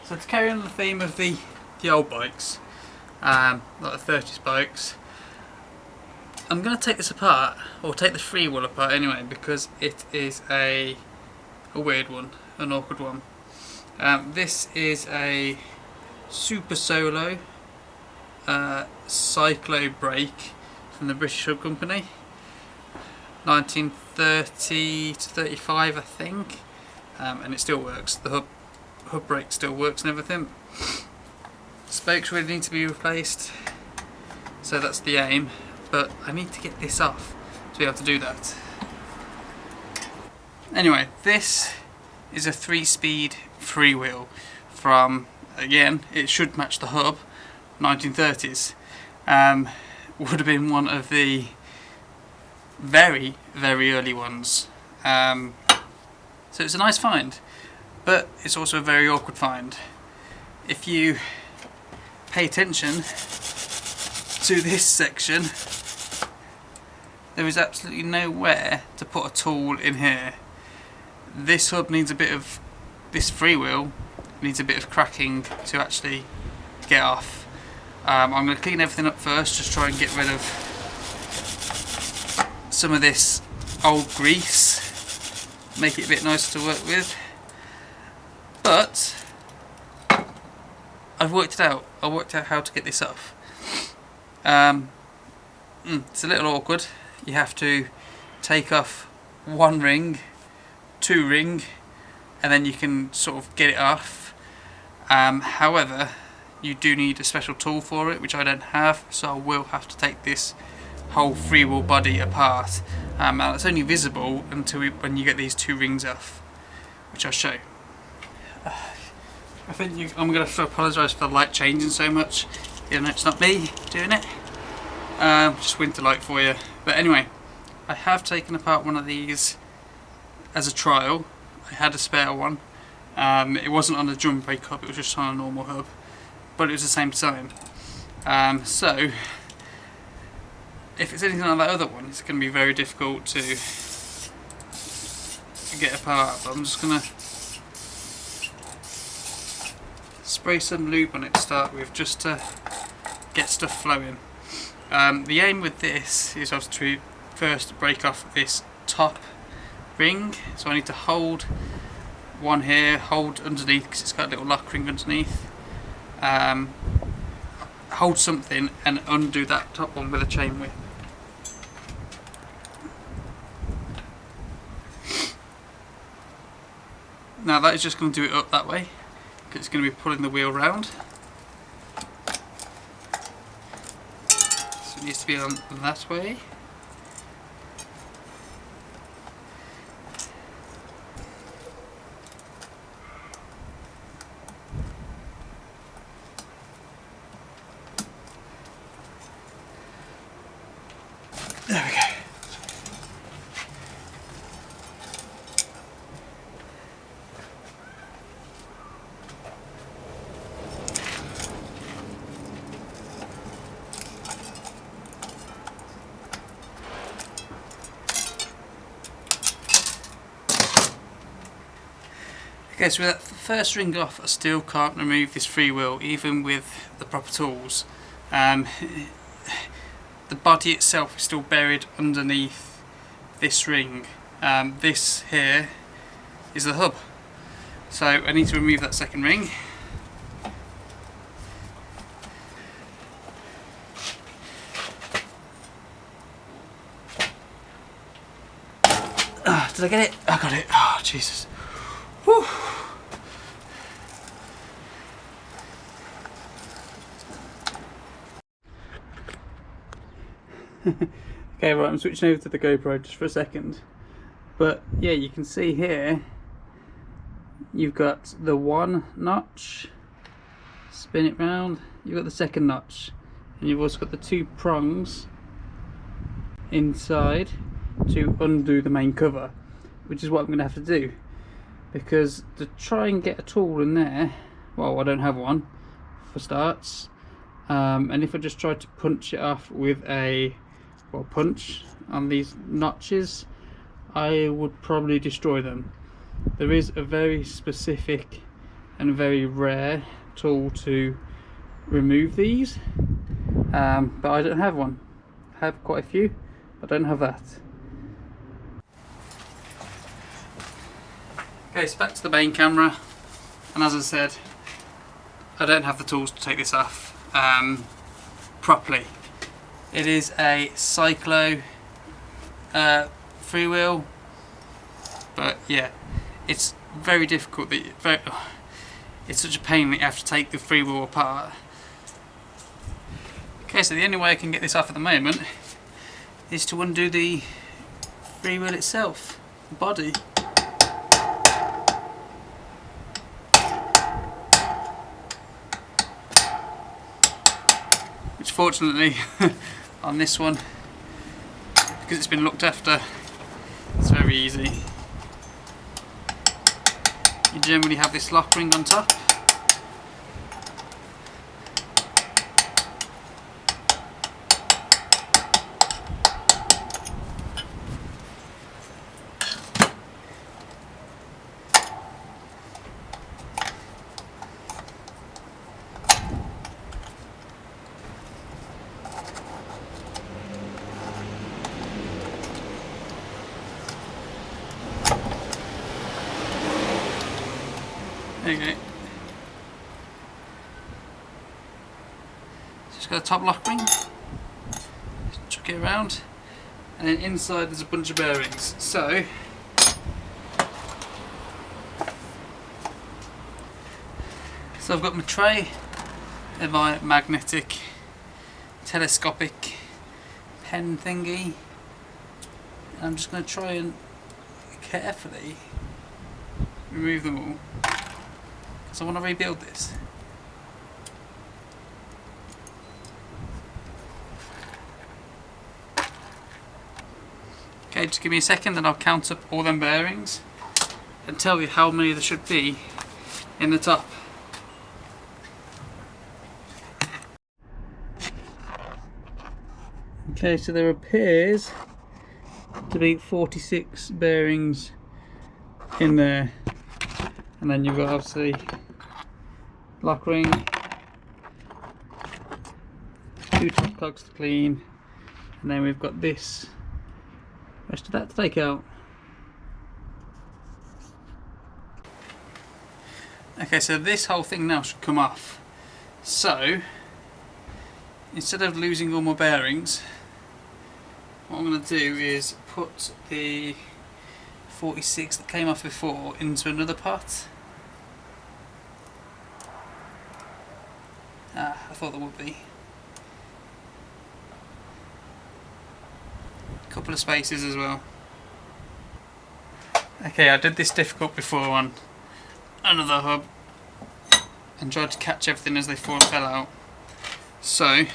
So to carry on the theme of the old bikes, like the 30s bikes, I'm going to take this apart, or take the Freewheel apart anyway, because it is a weird one, an awkward one. This is a Super Solo Cyclo brake from the British Hub Company, 1930 to 35 I think, and it still works. The hub brake still works and everything. Spokes really need to be replaced, so that's the aim, but I need to get this off to be able to do that. Anyway, this is a 3-speed Freewheel from, again, it should match the hub, 1930s. Would have been one of the very, very early ones. So it's a nice find, but it's also a very awkward find. If you pay attention to this section, there is absolutely nowhere to put a tool in here. This hub needs a bit of, this Freewheel needs a bit of cracking to actually get off. I'm going to clean everything up first, just try and get rid of some of this old grease, make it a bit nicer to work with. But I've worked it out. I worked out how to get this off. It's a little awkward. You have to take off one ring, 2 ring, and then you can sort of get it off. However, you do need a special tool for it, which I don't have, so I will have to take this whole Freewheel body apart. And it's only visible until when you get these 2 rings off, which I'll show. I think I'm going to have to apologise for the light changing so much. Even though it's not me doing it. Just winter light for you. But anyway, I have taken apart one of these as a trial. I had a spare one. It wasn't on a drum brake hub, it was just on a normal hub, but it was the same design. So if it's anything like that other one, it's going to be very difficult to get apart. But I'm just going to spray some lube on it to start with, just to get stuff flowing. The aim with this is obviously to first break off this top ring, so I need to hold one here, hold underneath because it's got a little lock ring underneath, hold something and undo that top one with a chain whip. Now that is just going to do it up that way, because it's going to be pulling the wheel round. So it needs to be on that way. There we go. Okay, so with that first ring off, I still can't remove this Freewheel, even with the proper tools. The body itself is still buried underneath this ring. This here is the hub. So I need to remove that second ring. Did I get it? I got it. Oh, Jesus. Whew. Okay, right, I'm switching over to the GoPro just for a second. But yeah, you can see here you've got the one notch, spin it round, you've got the second notch, and you've also got the 2 prongs inside to undo the main cover, which is what I'm going to have to do, because to try and get a tool in there, well, I don't have one for starts, and if I just try to punch it off with a punch on these notches, I would probably destroy them. There is a very specific and very rare tool to remove these, but I don't have one. I have quite a few, but I don't have that. Okay, so back to the main camera, and as I said, I don't have the tools to take this off properly. It is a Cyclo Freewheel, but yeah, it's very difficult. It's such a pain that you have to take the freewheel apart. Okay, so the only way I can get this off at the moment is to undo the freewheel itself, the body. Which fortunately, on this one, because it's been looked after, it's very easy. You generally have this lock ring on top. There you go. Just got a top lock ring, just chuck it around, and then inside there's a bunch of bearings. So I've got my tray and my magnetic telescopic pen thingy, and I'm just going to try and carefully remove them all, because I want to rebuild this. Okay, just give me a second and I'll count up all them bearings and tell you how many there should be in the top. Okay, so there appears to be 46 bearings in there, and then you've got obviously lock ring, 2 top cogs to clean, and then we've got this rest of that to take out. Okay, so this whole thing now should come off. So instead of losing all my bearings, what I'm going to do is put the 46 that came off before into another pot. I thought there would be. A couple of spaces as well. Okay, I did this difficult before on another hub and tried to catch everything as they fell out. So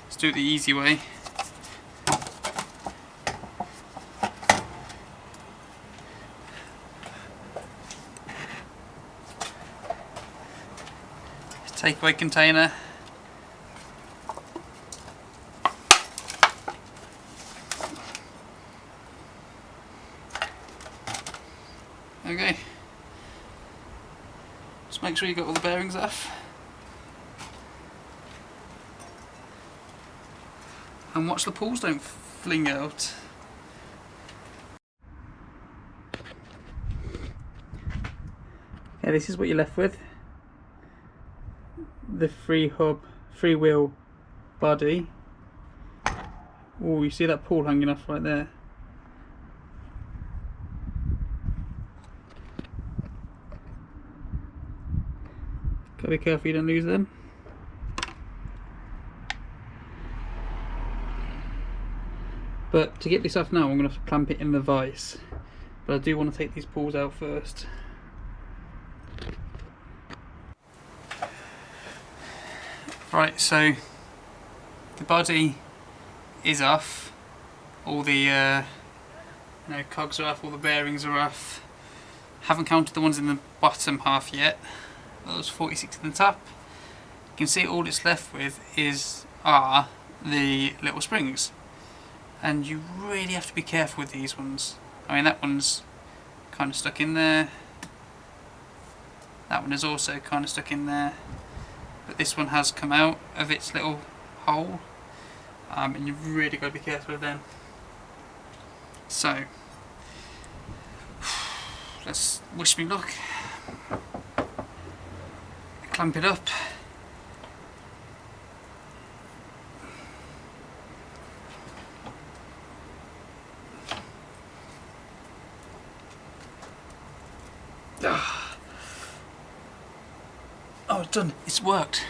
let's do it the easy way. Takeaway container. Okay. Just make sure you got all the bearings off. And watch the pawls don't fling out. Okay, this is what you're left with. The freewheel body. Oh, you see that pawl hanging off right there? Gotta be careful you don't lose them. But to get this off now, I'm going to have to clamp it in the vise. But I do want to take these pawls out first. Right, so the body is off. All the cogs are off, all the bearings are off. Haven't counted the ones in the bottom half yet. Those 46 in the top. You can see all it's left with are the little springs. And you really have to be careful with these ones. I mean, that one's kind of stuck in there. That one is also kind of stuck in there, but this one has come out of its little hole, and you've really got to be careful of them. So let's wish me luck. Clamp it up. Oh, it's done. It's worked.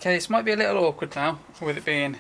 Okay, this might be a little awkward now with it being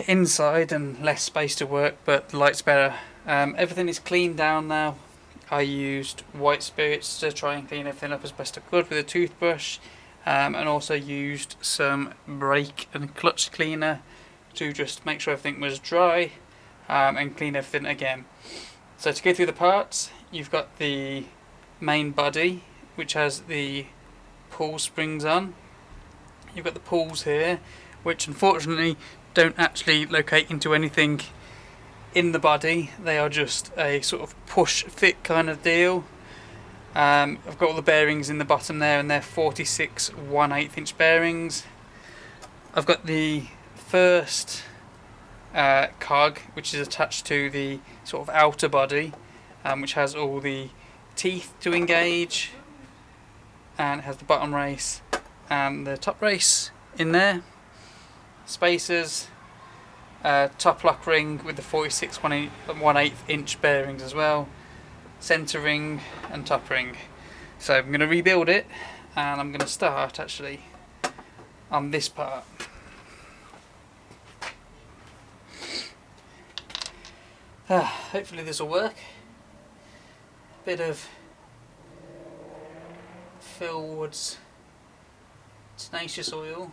inside and less space to work, but the light's better. Everything is cleaned down now. I used white spirits to try and clean everything up as best I could with a toothbrush, and also used some brake and clutch cleaner to just make sure everything was dry, and clean everything again. So to go through the parts, you've got the main body, which has the pull springs on. You've got the pawls here, which unfortunately don't actually locate into anything in the body. They are just a sort of push fit kind of deal. I've got all the bearings in the bottom there, and they're 46 1/8 inch bearings. I've got the first cog, which is attached to the sort of outer body, which has all the teeth to engage, and it has the bottom race and the top race in there, spacers, top lock ring with the 46 1/8 inch bearings as well, centre ring and top ring. So I'm going to rebuild it, and I'm going to start actually on this part. Hopefully this will work. Bit of Phil Wood's tenacious oil.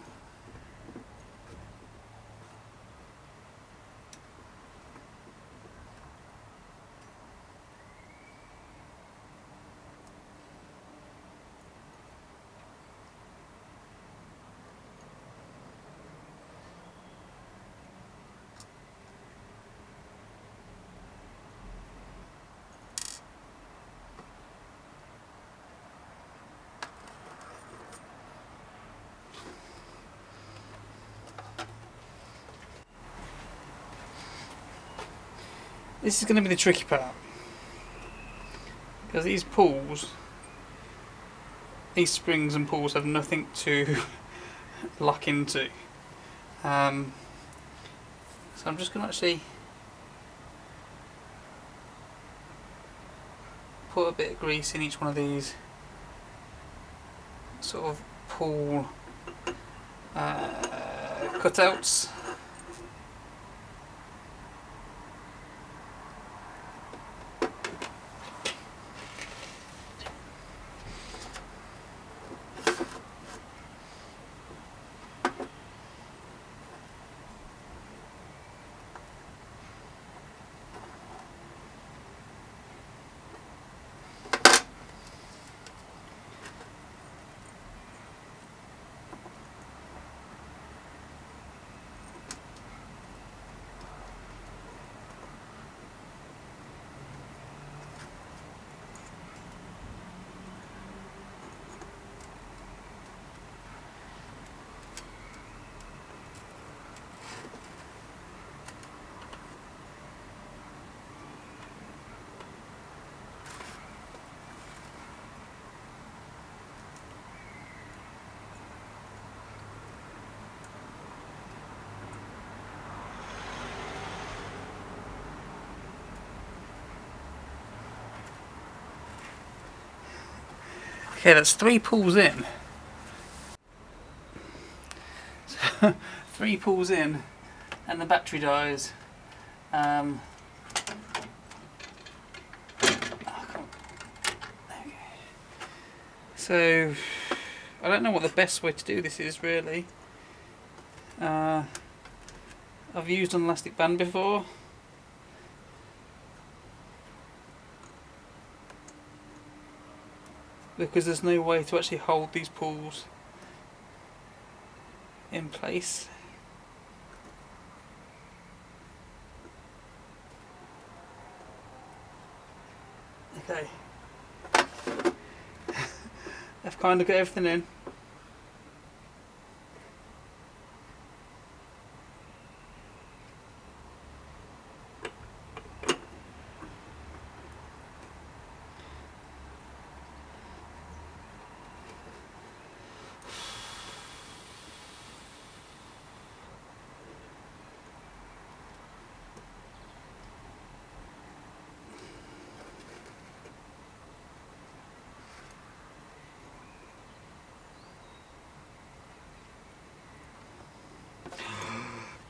This is going to be the tricky part, because these pawls, these springs and pawls have nothing to lock into. So I'm just going to actually put a bit of grease in each one of these sort of pawl cutouts. Okay, that's 3 pulls in. 3 pulls in, and the battery dies. So I don't know what the best way to do this is really. I've used an elastic band before. Because there's no way to actually hold these pulls in place. Okay. I've kind of got everything in.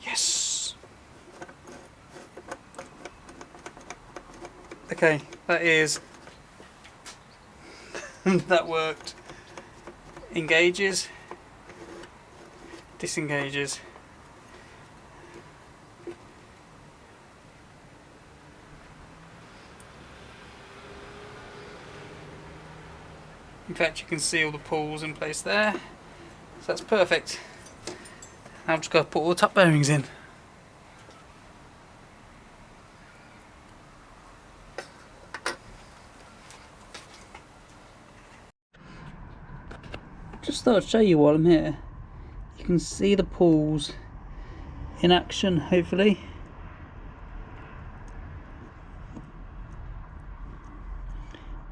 Yes! Okay, that is... that worked. Engages. Disengages. In fact, you can see all the pulls in place there. So that's perfect. Now I've just got to put all the top bearings in. Just thought I'd show you while I'm here. You can see the pulls in action, hopefully.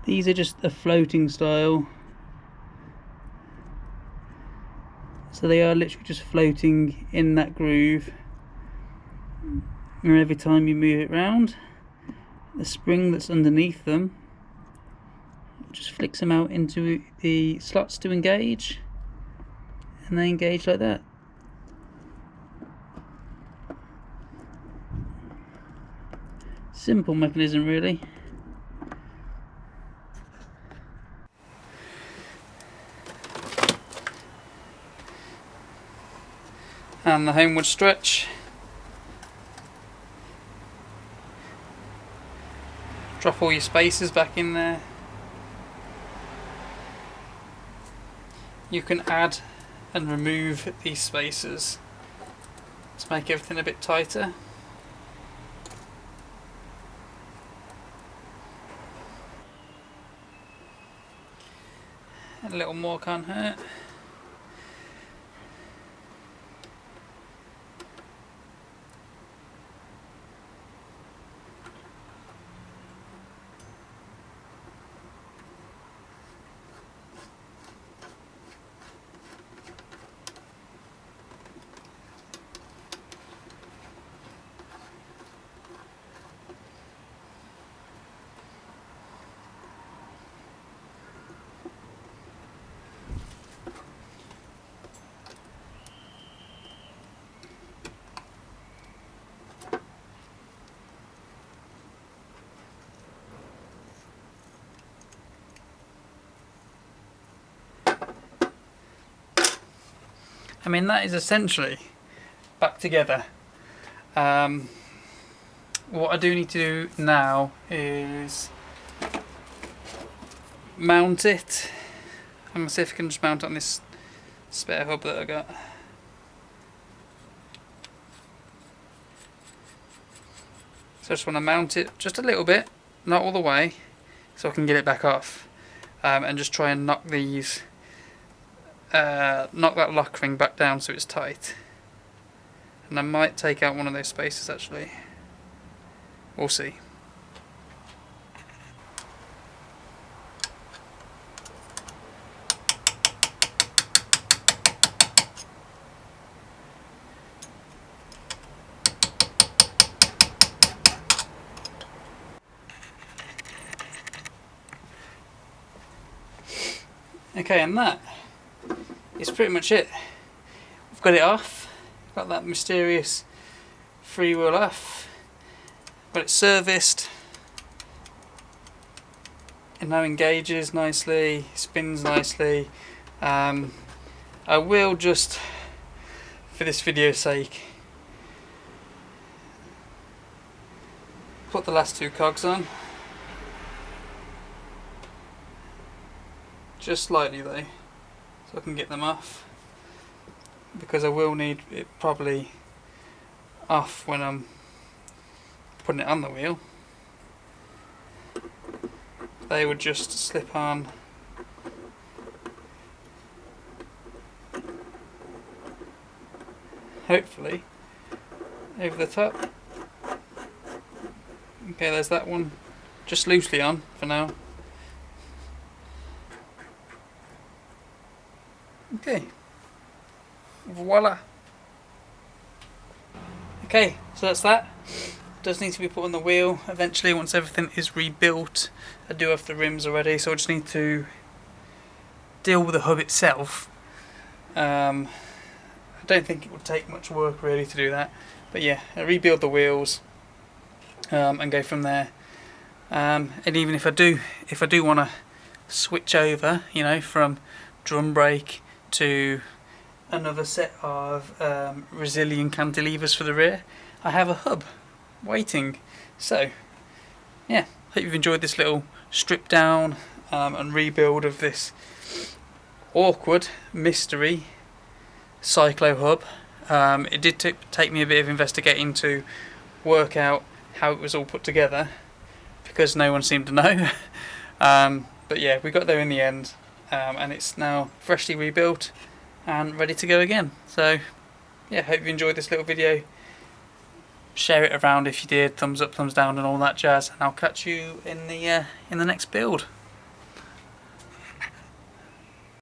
These are just a floating style. So they are literally just floating in that groove. And every time you move it round, the spring that's underneath them just flicks them out into the slots to engage, and they engage like that. Simple mechanism really. And the homeward stretch. Drop all your spacers back in there. You can add and remove these spacers to make everything a bit tighter. A little more can't hurt. I mean, that is essentially back together. What I do need to do now is mount it. I'm going to see if I can just mount it on this spare hub that I got. So I just want to mount it just a little bit, not all the way, so I can get it back off, and just try and knock these, knock that lock ring back down so it's tight. And I might take out one of those spacers actually. We'll see. Okay, and that is pretty much it. We've got it off, got that mysterious freewheel off, got it serviced, it now engages nicely, spins nicely. I will just, for this video's sake, put the last two cogs on, just slightly though, so I can get them off, because I will need it probably off when I'm putting it on the wheel. They would just slip on hopefully over the top. Okay, there's that one just loosely on for now. Okay, voila. Okay, so that's that. Does need to be put on the wheel eventually once everything is rebuilt. I do have the rims already, so I just need to deal with the hub itself. I don't think it would take much work really to do that, but yeah, I rebuild the wheels and go from there. And even if I do want to switch over, you know, from drum brake to another set of resilient cantilevers for the rear, I have a hub waiting. So yeah, hope you've enjoyed this little strip down and rebuild of this awkward mystery Cyclo hub. It did take me a bit of investigating to work out how it was all put together, because no one seemed to know. But yeah, we got there in the end, and it's now freshly rebuilt and ready to go again. So yeah, hope you enjoyed this little video. Share it around if you did, thumbs up, thumbs down and all that jazz, and I'll catch you in the next build.